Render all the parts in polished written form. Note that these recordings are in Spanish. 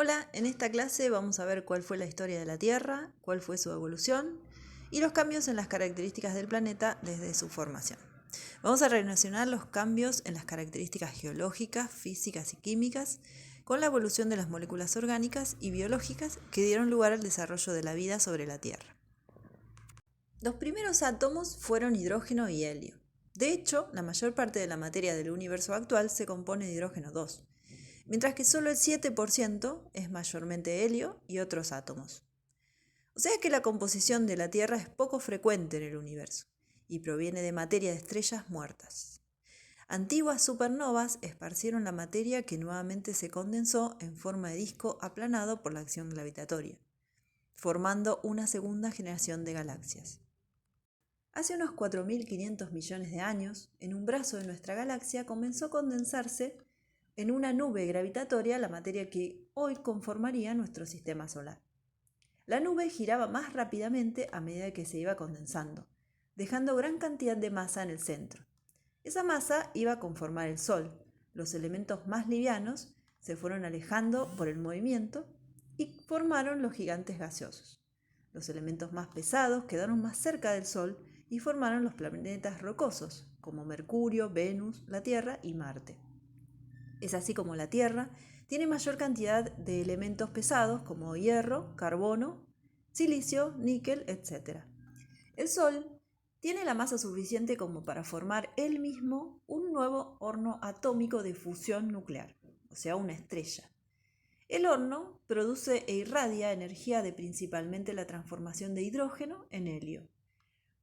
Hola, en esta clase vamos a ver cuál fue la historia de la Tierra, cuál fue su evolución y los cambios en las características del planeta desde su formación. Vamos a relacionar los cambios en las características geológicas, físicas y químicas con la evolución de las moléculas orgánicas y biológicas que dieron lugar al desarrollo de la vida sobre la Tierra. Los primeros átomos fueron hidrógeno y helio. De hecho, la mayor parte de la materia del universo actual se compone de hidrógeno 2, mientras que solo el 7% es mayormente helio y otros átomos. O sea que la composición de la Tierra es poco frecuente en el universo y proviene de materia de estrellas muertas. Antiguas supernovas esparcieron la materia que nuevamente se condensó en forma de disco aplanado por la acción gravitatoria, formando una segunda generación de galaxias. Hace unos 4.500 millones de años, en un brazo de nuestra galaxia comenzó a condensarse en una nube gravitatoria la materia que hoy conformaría nuestro sistema solar. La nube giraba más rápidamente a medida que se iba condensando, dejando gran cantidad de masa en el centro. Esa masa iba a conformar el Sol. Los elementos más livianos se fueron alejando por el movimiento y formaron los gigantes gaseosos. Los elementos más pesados quedaron más cerca del Sol y formaron los planetas rocosos, como Mercurio, Venus, la Tierra y Marte. Es así como la Tierra tiene mayor cantidad de elementos pesados como hierro, carbono, silicio, níquel, etc. El Sol tiene la masa suficiente como para formar él mismo un nuevo horno atómico de fusión nuclear, o sea, una estrella. El horno produce e irradia energía de principalmente la transformación de hidrógeno en helio.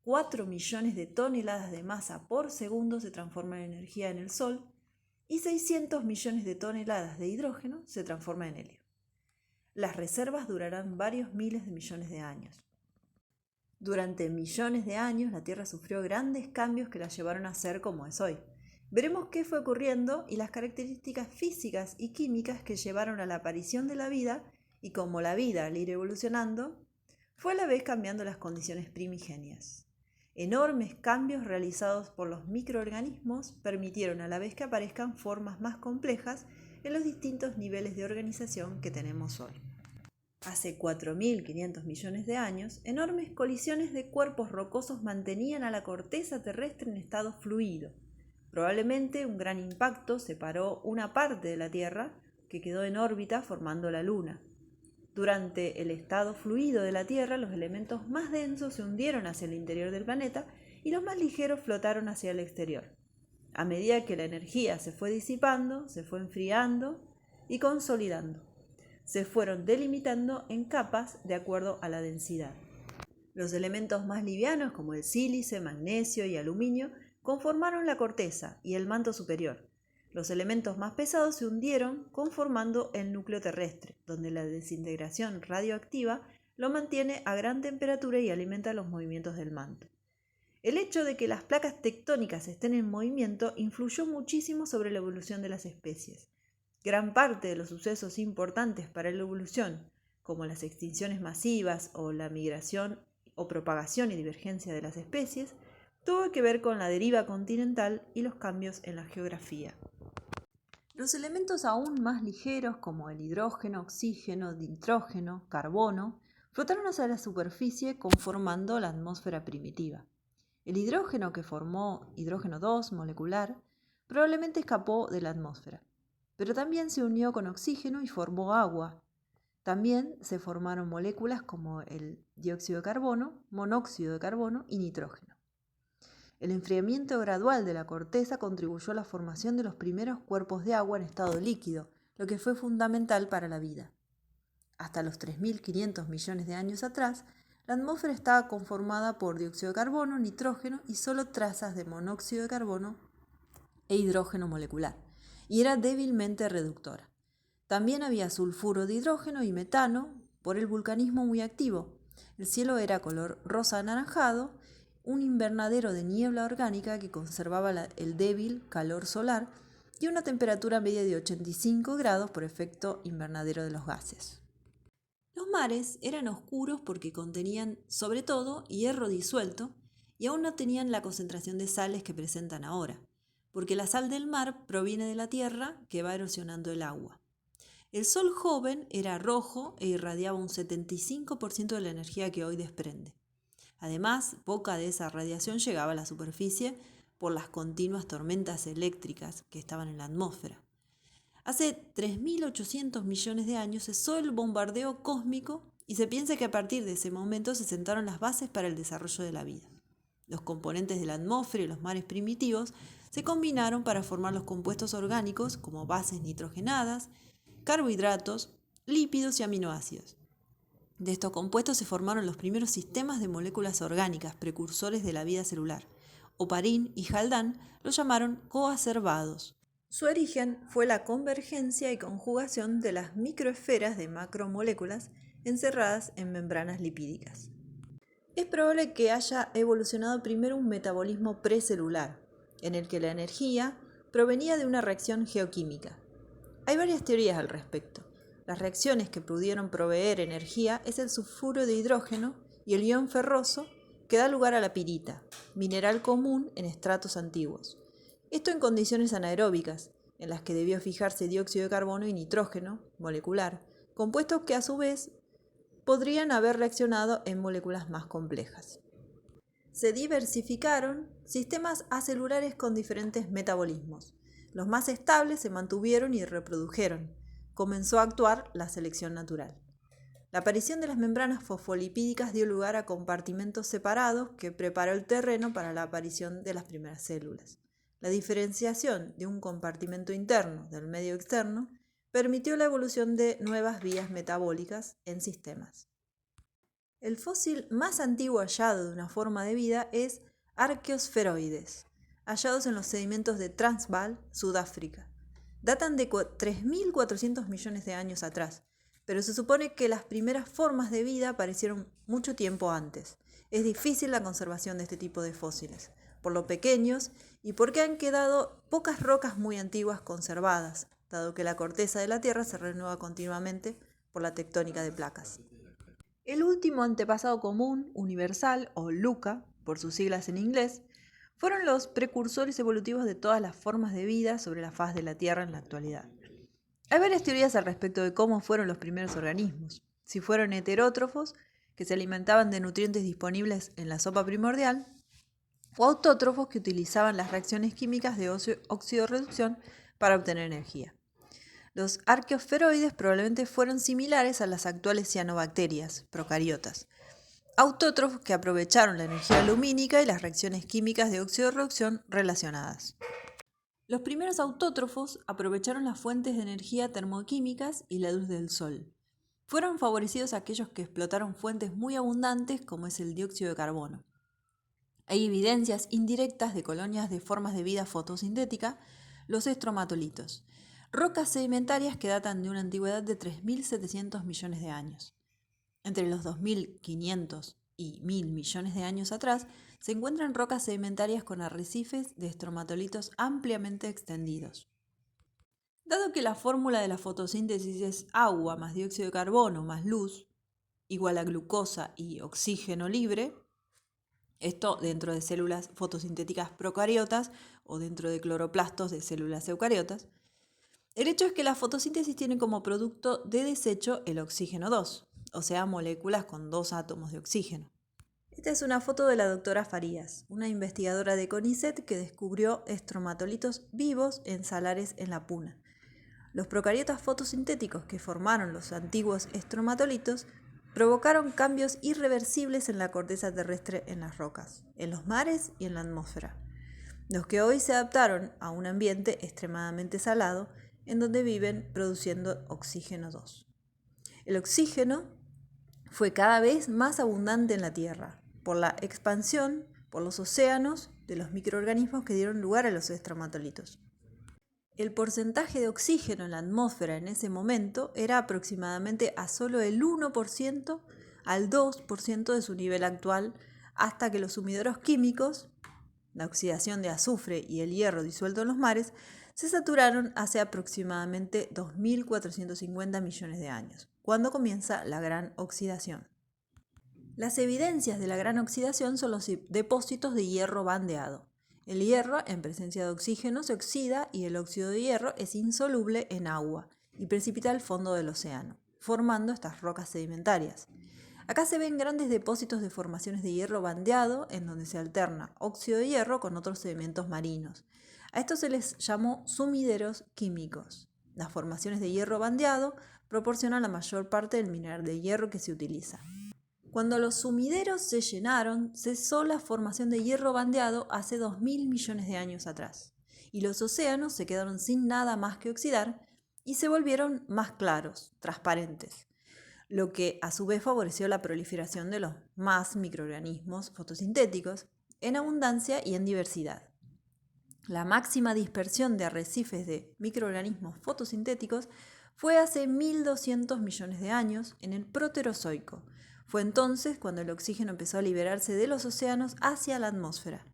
4 millones de toneladas de masa por segundo se transforman en energía en el Sol y 600 millones de toneladas de hidrógeno se transforman en helio. Las reservas durarán varios miles de millones de años. Durante millones de años la Tierra sufrió grandes cambios que la llevaron a ser como es hoy. Veremos qué fue ocurriendo y las características físicas y químicas que llevaron a la aparición de la vida y cómo la vida, al ir evolucionando, fue a la vez cambiando las condiciones primigenias. Enormes cambios realizados por los microorganismos permitieron a la vez que aparezcan formas más complejas en los distintos niveles de organización que tenemos hoy. Hace 4.500 millones de años, enormes colisiones de cuerpos rocosos mantenían a la corteza terrestre en estado fluido. Probablemente un gran impacto separó una parte de la Tierra que quedó en órbita formando la Luna. Durante el estado fluido de la Tierra, los elementos más densos se hundieron hacia el interior del planeta y los más ligeros flotaron hacia el exterior. A medida que la energía se fue disipando, se fue enfriando y consolidando. Se fueron delimitando en capas de acuerdo a la densidad. Los elementos más livianos, como el sílice, magnesio y aluminio, conformaron la corteza y el manto superior. Los elementos más pesados se hundieron conformando el núcleo terrestre, donde la desintegración radioactiva lo mantiene a gran temperatura y alimenta los movimientos del manto. El hecho de que las placas tectónicas estén en movimiento influyó muchísimo sobre la evolución de las especies. Gran parte de los sucesos importantes para la evolución, como las extinciones masivas o la migración o propagación y divergencia de las especies, tuvo que ver con la deriva continental y los cambios en la geografía. Los elementos aún más ligeros, como el hidrógeno, oxígeno, nitrógeno, carbono, flotaron hacia la superficie conformando la atmósfera primitiva. El hidrógeno, que formó hidrógeno 2 molecular, probablemente escapó de la atmósfera, pero también se unió con oxígeno y formó agua. También se formaron moléculas como el dióxido de carbono, monóxido de carbono y nitrógeno. El enfriamiento gradual de la corteza contribuyó a la formación de los primeros cuerpos de agua en estado líquido, lo que fue fundamental para la vida. Hasta los 3.500 millones de años atrás, la atmósfera estaba conformada por dióxido de carbono, nitrógeno y solo trazas de monóxido de carbono e hidrógeno molecular, y era débilmente reductora. También había sulfuro de hidrógeno y metano por el vulcanismo muy activo. El cielo era color rosa anaranjado, un invernadero de niebla orgánica que conservaba el débil calor solar y una temperatura media de 85 grados por efecto invernadero de los gases. Los mares eran oscuros porque contenían, sobre todo, hierro disuelto y aún no tenían la concentración de sales que presentan ahora, porque la sal del mar proviene de la tierra que va erosionando el agua. El Sol joven era rojo e irradiaba un 75% de la energía que hoy desprende. Además, poca de esa radiación llegaba a la superficie por las continuas tormentas eléctricas que estaban en la atmósfera. Hace 3.800 millones de años cesó el bombardeo cósmico y se piensa que a partir de ese momento se sentaron las bases para el desarrollo de la vida. Los componentes de la atmósfera y los mares primitivos se combinaron para formar los compuestos orgánicos como bases nitrogenadas, carbohidratos, lípidos y aminoácidos. De estos compuestos se formaron los primeros sistemas de moléculas orgánicas precursores de la vida celular. Oparin y Haldane los llamaron coacervados. Su origen fue la convergencia y conjugación de las microesferas de macromoléculas encerradas en membranas lipídicas. Es probable que haya evolucionado primero un metabolismo precelular, en el que la energía provenía de una reacción geoquímica. Hay varias teorías al respecto. Las reacciones que pudieron proveer energía es el sulfuro de hidrógeno y el ion ferroso que da lugar a la pirita, mineral común en estratos antiguos. Esto en condiciones anaeróbicas, en las que debió fijarse dióxido de carbono y nitrógeno molecular, compuestos que a su vez podrían haber reaccionado en moléculas más complejas. Se diversificaron sistemas acelulares con diferentes metabolismos. Los más estables se mantuvieron y reprodujeron. Comenzó a actuar la selección natural. La aparición de las membranas fosfolipídicas dio lugar a compartimentos separados que preparó el terreno para la aparición de las primeras células. La diferenciación de un compartimento interno del medio externo permitió la evolución de nuevas vías metabólicas en sistemas. El fósil más antiguo hallado de una forma de vida es Archaeosferoides, hallados en los sedimentos de Transvaal, Sudáfrica. Datan de 3.400 millones de años atrás, pero se supone que las primeras formas de vida aparecieron mucho tiempo antes. Es difícil la conservación de este tipo de fósiles, por lo pequeños y porque han quedado pocas rocas muy antiguas conservadas, dado que la corteza de la Tierra se renueva continuamente por la tectónica de placas. El último antepasado común, universal o LUCA, por sus siglas en inglés, fueron los precursores evolutivos de todas las formas de vida sobre la faz de la Tierra en la actualidad. Hay varias teorías al respecto de cómo fueron los primeros organismos. Si fueron heterótrofos, que se alimentaban de nutrientes disponibles en la sopa primordial, o autótrofos que utilizaban las reacciones químicas de oxidorreducción para obtener energía. Los arqueosferoides probablemente fueron similares a las actuales cianobacterias, procariotas, autótrofos que aprovecharon la energía lumínica y las reacciones químicas de oxidorreducción relacionadas. Los primeros autótrofos aprovecharon las fuentes de energía termoquímicas y la luz del sol. Fueron favorecidos aquellos que explotaron fuentes muy abundantes como es el dióxido de carbono. Hay evidencias indirectas de colonias de formas de vida fotosintética, los estromatolitos, rocas sedimentarias que datan de una antigüedad de 3.700 millones de años. Entre los 2.500 y 1.000 millones de años atrás, se encuentran rocas sedimentarias con arrecifes de estromatolitos ampliamente extendidos. Dado que la fórmula de la fotosíntesis es agua más dióxido de carbono más luz, igual a glucosa y oxígeno libre, esto dentro de células fotosintéticas procariotas o dentro de cloroplastos de células eucariotas, el hecho es que la fotosíntesis tiene como producto de desecho el oxígeno 2, o sea, moléculas con 2 átomos de oxígeno. Esta es una foto de la doctora Farías, una investigadora de CONICET que descubrió estromatolitos vivos en salares en la Puna. Los procariotas fotosintéticos que formaron los antiguos estromatolitos provocaron cambios irreversibles en la corteza terrestre en las rocas, en los mares y en la atmósfera, los que hoy se adaptaron a un ambiente extremadamente salado en donde viven produciendo oxígeno 2. El oxígeno fue cada vez más abundante en la Tierra, por la expansión por los océanos de los microorganismos que dieron lugar a los estromatolitos. El porcentaje de oxígeno en la atmósfera en ese momento era aproximadamente a solo el 1% al 2% de su nivel actual, hasta que los sumideros químicos, la oxidación de azufre y el hierro disuelto en los mares, se saturaron hace aproximadamente 2.450 millones de años, cuando comienza la gran oxidación. Las evidencias de la gran oxidación son los depósitos de hierro bandeado. El hierro, en presencia de oxígeno, se oxida y el óxido de hierro es insoluble en agua y precipita al fondo del océano, formando estas rocas sedimentarias. Acá se ven grandes depósitos de formaciones de hierro bandeado en donde se alterna óxido de hierro con otros sedimentos marinos. A estos se les llamó sumideros químicos. Las formaciones de hierro bandeado proporcionan la mayor parte del mineral de hierro que se utiliza. Cuando los sumideros se llenaron, cesó la formación de hierro bandeado hace 2.000 millones de años atrás, y los océanos se quedaron sin nada más que oxidar y se volvieron más claros, transparentes, lo que a su vez favoreció la proliferación de los más microorganismos fotosintéticos en abundancia y en diversidad. La máxima dispersión de arrecifes de microorganismos fotosintéticos fue hace 1.200 millones de años en el Proterozoico. Fue entonces cuando el oxígeno empezó a liberarse de los océanos hacia la atmósfera.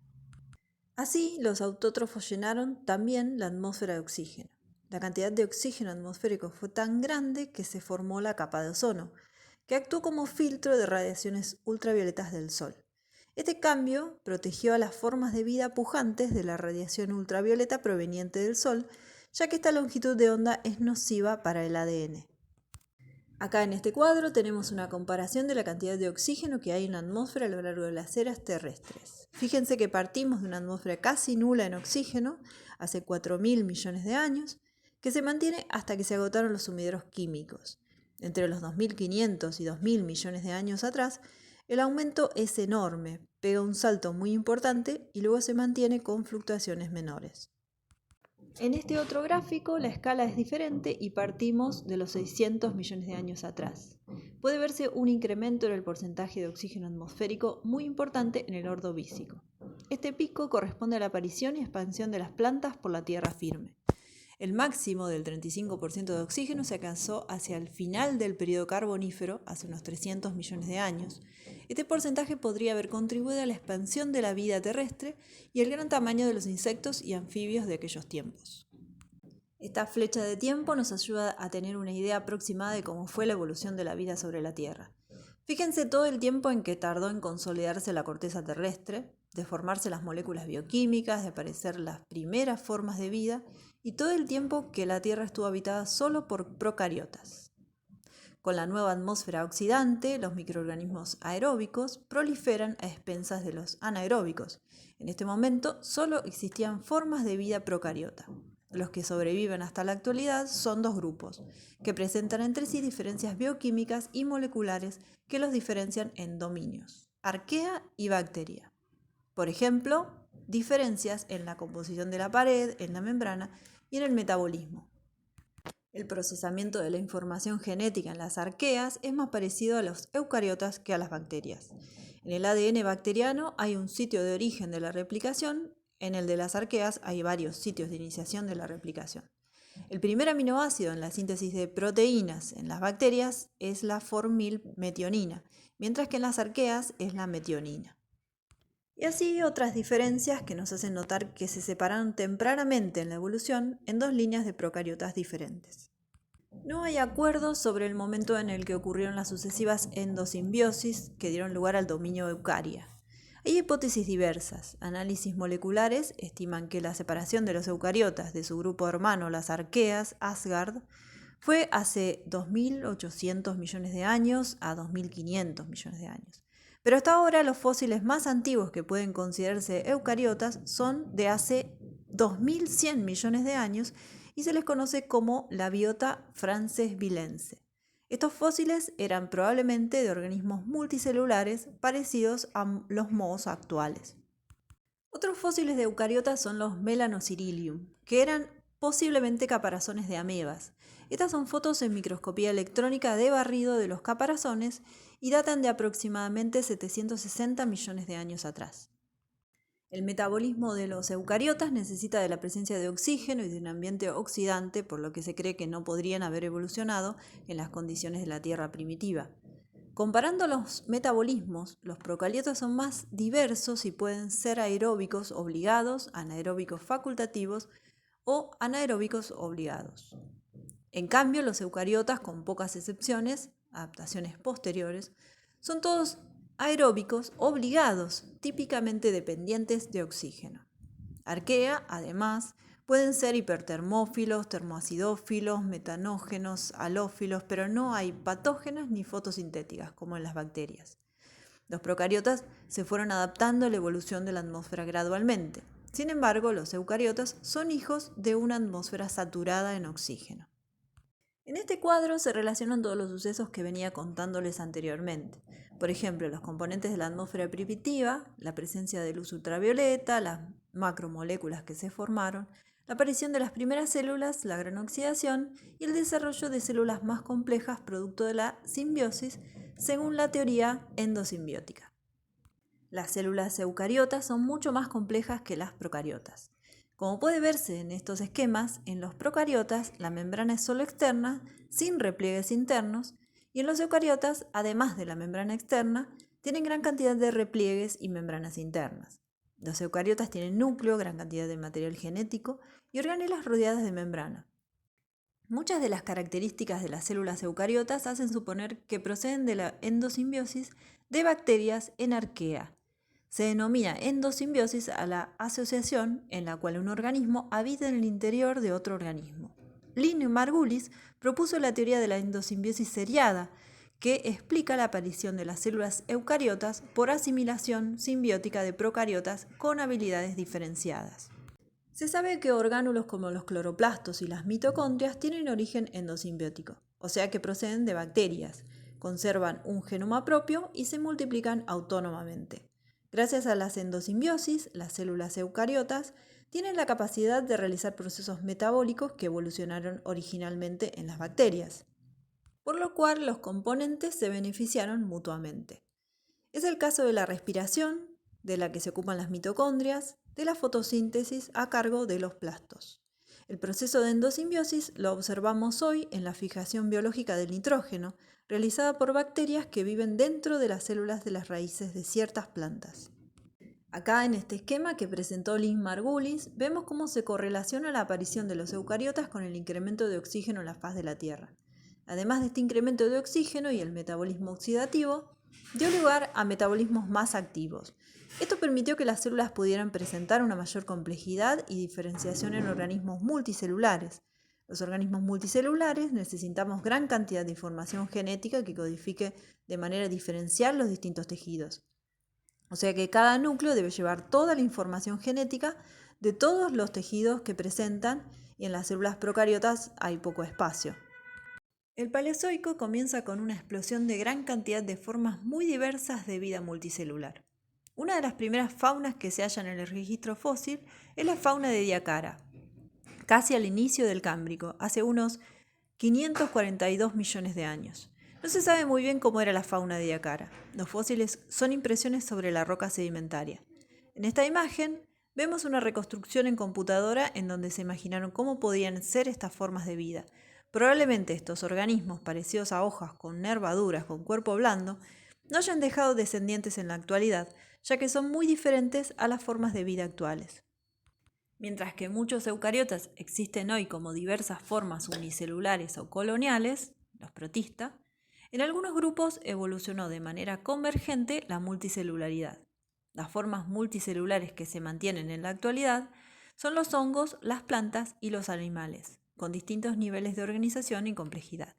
Así, los autótrofos llenaron también la atmósfera de oxígeno. La cantidad de oxígeno atmosférico fue tan grande que se formó la capa de ozono, que actuó como filtro de radiaciones ultravioletas del Sol. Este cambio protegió a las formas de vida pujantes de la radiación ultravioleta proveniente del Sol, ya que esta longitud de onda es nociva para el ADN. Acá en este cuadro tenemos una comparación de la cantidad de oxígeno que hay en la atmósfera a lo largo de las eras terrestres. Fíjense que partimos de una atmósfera casi nula en oxígeno hace 4.000 millones de años, que se mantiene hasta que se agotaron los sumideros químicos. Entre los 2.500 y 2.000 millones de años atrás, el aumento es enorme, pega un salto muy importante y luego se mantiene con fluctuaciones menores. En este otro gráfico la escala es diferente y partimos de los 600 millones de años atrás. Puede verse un incremento en el porcentaje de oxígeno atmosférico muy importante en el Ordovícico. Este pico corresponde a la aparición y expansión de las plantas por la tierra firme. El máximo del 35% de oxígeno se alcanzó hacia el final del periodo carbonífero, hace unos 300 millones de años. Este porcentaje podría haber contribuido a la expansión de la vida terrestre y el gran tamaño de los insectos y anfibios de aquellos tiempos. Esta flecha de tiempo nos ayuda a tener una idea aproximada de cómo fue la evolución de la vida sobre la Tierra. Fíjense todo el tiempo en que tardó en consolidarse la corteza terrestre, de formarse las moléculas bioquímicas, de aparecer las primeras formas de vida, y todo el tiempo que la Tierra estuvo habitada solo por procariotas. Con la nueva atmósfera oxidante, los microorganismos aeróbicos proliferan a expensas de los anaeróbicos. En este momento solo existían formas de vida procariota. Los que sobreviven hasta la actualidad son dos grupos, que presentan entre sí diferencias bioquímicas y moleculares que los diferencian en dominios, arquea y bacteria. Por ejemplo, diferencias en la composición de la pared, en la membrana y en el metabolismo. El procesamiento de la información genética en las arqueas es más parecido a los eucariotas que a las bacterias. En el ADN bacteriano hay un sitio de origen de la replicación, en el de las arqueas hay varios sitios de iniciación de la replicación. El primer aminoácido en la síntesis de proteínas en las bacterias es la formilmetionina, mientras que en las arqueas es la metionina. Y así otras diferencias que nos hacen notar que se separaron tempranamente en la evolución en dos líneas de procariotas diferentes. No hay acuerdo sobre el momento en el que ocurrieron las sucesivas endosimbiosis que dieron lugar al dominio eucaria. Hay hipótesis diversas. Análisis moleculares estiman que la separación de los eucariotas de su grupo hermano, las arqueas, Asgard, fue hace 2.800 millones de años a 2.500 millones de años. Pero hasta ahora los fósiles más antiguos que pueden considerarse eucariotas son de hace 2.100 millones de años y se les conoce como la biota francesvillense. Estos fósiles eran probablemente de organismos multicelulares parecidos a los mohos actuales. Otros fósiles de eucariotas son los Melanocirilium, que eran posiblemente caparazones de amebas. Estas son fotos en microscopía electrónica de barrido de los caparazones y datan de aproximadamente 760 millones de años atrás. El metabolismo de los eucariotas necesita de la presencia de oxígeno y de un ambiente oxidante, por lo que se cree que no podrían haber evolucionado en las condiciones de la Tierra primitiva. Comparando los metabolismos, los procariotas son más diversos y pueden ser aeróbicos obligados, anaeróbicos facultativos o anaeróbicos obligados. En cambio, los eucariotas, con pocas excepciones, adaptaciones posteriores, son todos aeróbicos obligados, típicamente dependientes de oxígeno. Arquea, además, Pueden ser hipertermófilos, termoacidófilos, metanógenos, halófilos, pero no hay patógenas ni fotosintéticas como en las bacterias. Los procariotas se fueron adaptando a la evolución de la atmósfera gradualmente. Sin embargo, los eucariotas son hijos de una atmósfera saturada en oxígeno. En este cuadro se relacionan todos los sucesos que venía contándoles anteriormente. Por ejemplo, los componentes de la atmósfera primitiva, la presencia de luz ultravioleta, las macromoléculas que se formaron, la aparición de las primeras células, la gran oxidación y el desarrollo de células más complejas producto de la simbiosis, según la teoría endosimbiótica. Las células eucariotas son mucho más complejas que las procariotas. Como puede verse en estos esquemas, en los procariotas la membrana es solo externa, sin repliegues internos, y en los eucariotas, además de la membrana externa, tienen gran cantidad de repliegues y membranas internas. Los eucariotas tienen núcleo, gran cantidad de material genético y organelas rodeadas de membrana. Muchas de las características de las células eucariotas hacen suponer que proceden de la endosimbiosis de bacterias en arquea. Se denomina endosimbiosis a la asociación en la cual un organismo habita en el interior de otro organismo. Lynn Margulis propuso la teoría de la endosimbiosis seriada, que explica la aparición de las células eucariotas por asimilación simbiótica de procariotas con habilidades diferenciadas. Se sabe que orgánulos como los cloroplastos y las mitocondrias tienen origen endosimbiótico, o sea que proceden de bacterias, conservan un genoma propio y se multiplican autónomamente. Gracias a las endosimbiosis, las células eucariotas tienen la capacidad de realizar procesos metabólicos que evolucionaron originalmente en las bacterias, por lo cual los componentes se beneficiaron mutuamente. Es el caso de la respiración, de la que se ocupan las mitocondrias, de la fotosíntesis a cargo de los plastos. El proceso de endosimbiosis lo observamos hoy en la fijación biológica del nitrógeno, realizada por bacterias que viven dentro de las células de las raíces de ciertas plantas. Acá en este esquema que presentó Lynn Margulis, vemos cómo se correlaciona la aparición de los eucariotas con el incremento de oxígeno en la faz de la Tierra. Además de este incremento de oxígeno y el metabolismo oxidativo, dio lugar a metabolismos más activos. Esto permitió que las células pudieran presentar una mayor complejidad y diferenciación en organismos multicelulares. Los organismos multicelulares necesitamos gran cantidad de información genética que codifique de manera diferencial los distintos tejidos. O sea que cada núcleo debe llevar toda la información genética de todos los tejidos que presentan y en las células procariotas hay poco espacio. El Paleozoico comienza con una explosión de gran cantidad de formas muy diversas de vida multicelular. Una de las primeras faunas que se hallan en el registro fósil es la fauna de Ediacara, casi al inicio del Cámbrico, hace unos 542 millones de años. No se sabe muy bien cómo era la fauna de Ediacara. Los fósiles son impresiones sobre la roca sedimentaria. En esta imagen vemos una reconstrucción en computadora en donde se imaginaron cómo podían ser estas formas de vida. Probablemente estos organismos parecidos a hojas con nervaduras, con cuerpo blando, no hayan dejado descendientes en la actualidad, ya que son muy diferentes a las formas de vida actuales. Mientras que muchos eucariotas existen hoy como diversas formas unicelulares o coloniales, los protistas, en algunos grupos evolucionó de manera convergente la multicelularidad. Las formas multicelulares que se mantienen en la actualidad son los hongos, las plantas y los animales, con distintos niveles de organización y complejidad.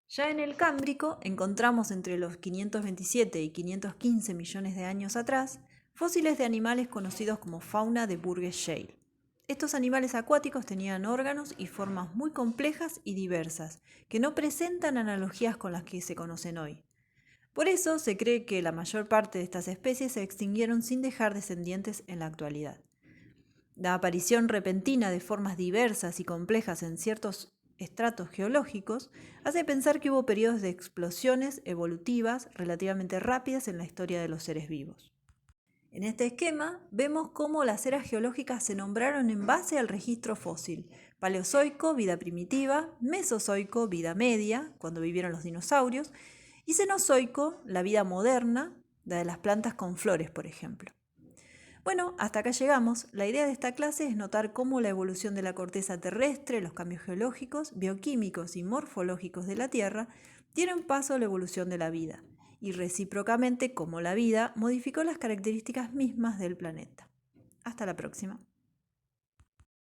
Ya en el Cámbrico encontramos entre los 527 y 515 millones de años atrás fósiles de animales conocidos como fauna de Burgess Shale. Estos animales acuáticos tenían órganos y formas muy complejas y diversas, que no presentan analogías con las que se conocen hoy. Por eso se cree que la mayor parte de estas especies se extinguieron sin dejar descendientes en la actualidad. La aparición repentina de formas diversas y complejas en ciertos estratos geológicos hace pensar que hubo periodos de explosiones evolutivas relativamente rápidas en la historia de los seres vivos. En este esquema vemos cómo las eras geológicas se nombraron en base al registro fósil: Paleozoico, vida primitiva; Mesozoico, vida media, cuando vivieron los dinosaurios; y Cenozoico, la vida moderna, la de las plantas con flores, por ejemplo. Bueno, hasta acá llegamos. La idea de esta clase es notar cómo la evolución de la corteza terrestre, los cambios geológicos, bioquímicos y morfológicos de la Tierra dieron paso a la evolución de la vida, y recíprocamente cómo la vida modificó las características mismas del planeta. Hasta la próxima.